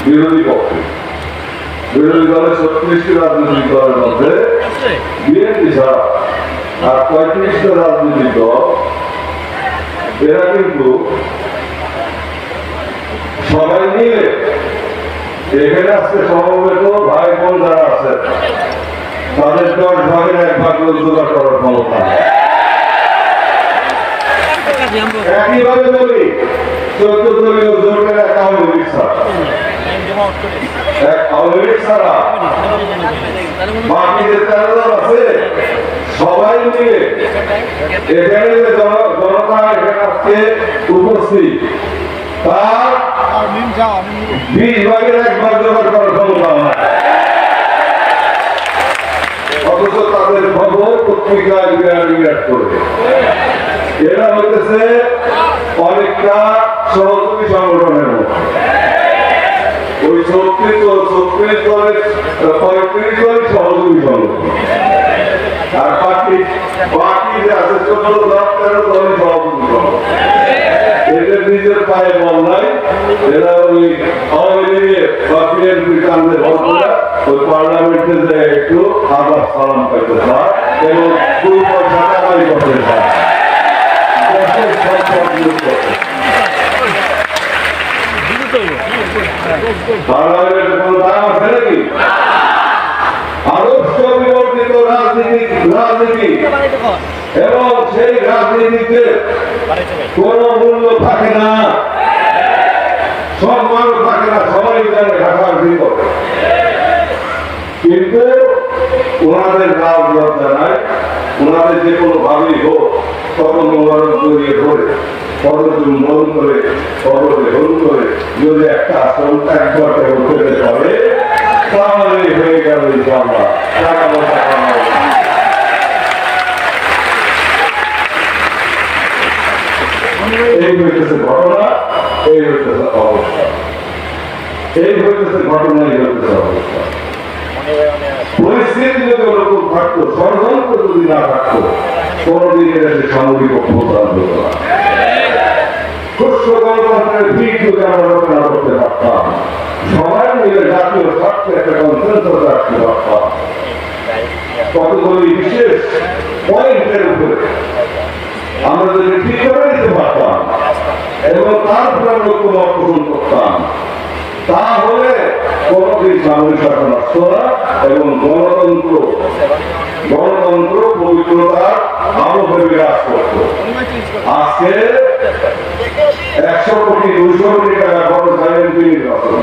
বিরোধী পক্ষে। বিরোধী দলের 36টি রাজনৈতিক দলের মধ্যে বিএনপি ছাড়া আর 35টা রাজনৈতিক দল এরা কিন্তু সবাই মিলে এখানে আজকে সমবেত ভাই বোন যারা আছে তাদের 10 ভাগের 1 ভাগ রোজগার করার ক্ষমতা। একইভাবে বলি 14 দলীয় জোটের এক আওয়ামী লীগ ছাড়া বাকি যে 13 দল আছে সবাই মিলে এখানে যে জনতা এখানে আজকে উপস্থিত তার 20 ভাগের 1 ভাগ জোগাড় করার ক্ষমতা নাই। অথচ তাদের খবর পত্রিকায় বিরাট করে। এরা হইতেছে অনেকটা সহযোগী সংগঠনের মতো। ওই 36 দলের 35 দলের সহযোগী সংগঠন আর বাকি যে আছে 14 দল 13 দলের সহযোগী সংগঠন। এদের নিজের পায়ে বল নাই। এরা ওই আওয়ামী লীগের বা বিএনপির কান্দে ভর করে ওই পার্লামেন্টে যে একটু আবার সালাম পাইতে চায় এবং 2 পয়সা কামাই করতে চায়। পার্লামেন্টের কোনো দাম আছে নাকি? আদর্শ বিবর্তিত রাজনীতি এবং সেই রাজনীতিতে কোন মূল্য থাকে না, সম্মান থাকে না, সবাই জানে ঢাকার ভিতর। কিন্তু ওনাদের রাজলজ্জা নাই, ওনাদের যে কোনো ভাবেই হোক তখন মোবারক জড়িয়ে ধরে পদচুম্বন করে পদকে হল করে যদি একটা আসন একবারে উঠতে পারে তাহলে হয়ে গেল ইনশাআল্লাহ টাকা পয়সা কামানো। এই হইতেছে ঘটনা, এই হইতেছে অবস্থা, এই হইতেছে ঘটনা, এই হইতেছে অবস্থা। পরিস্থিতি যদি ওরকম থাকতো, ষড়যন্ত্র যদি না থাকতো, কোনদিন এদেশে সামরিক অভ্যুত্থান হতো না। সুষ্ঠু গণতন্ত্রের ভিত যদি আমরা রচনা করতে পারতাম, সবাই মিলে জাতীয় স্বার্থে একটা কনসেনসাস রাখতে পারতাম, কতগুলি বিশেষ পয়েন্টের উপরে আমরা যদি ঠিক করে নিতে পারতাম এবং তারপরে ঐক্যমত পোষণ করতাম, তাহলে কোনদিন সামরিক শাসন আসতো না এবং গণতন্ত্র পবিত্রতার আবহে বিরাজ করত। আজকে 100 কোটি 200 কোটি টাকা খরচ হয় এমপি নির্বাচন।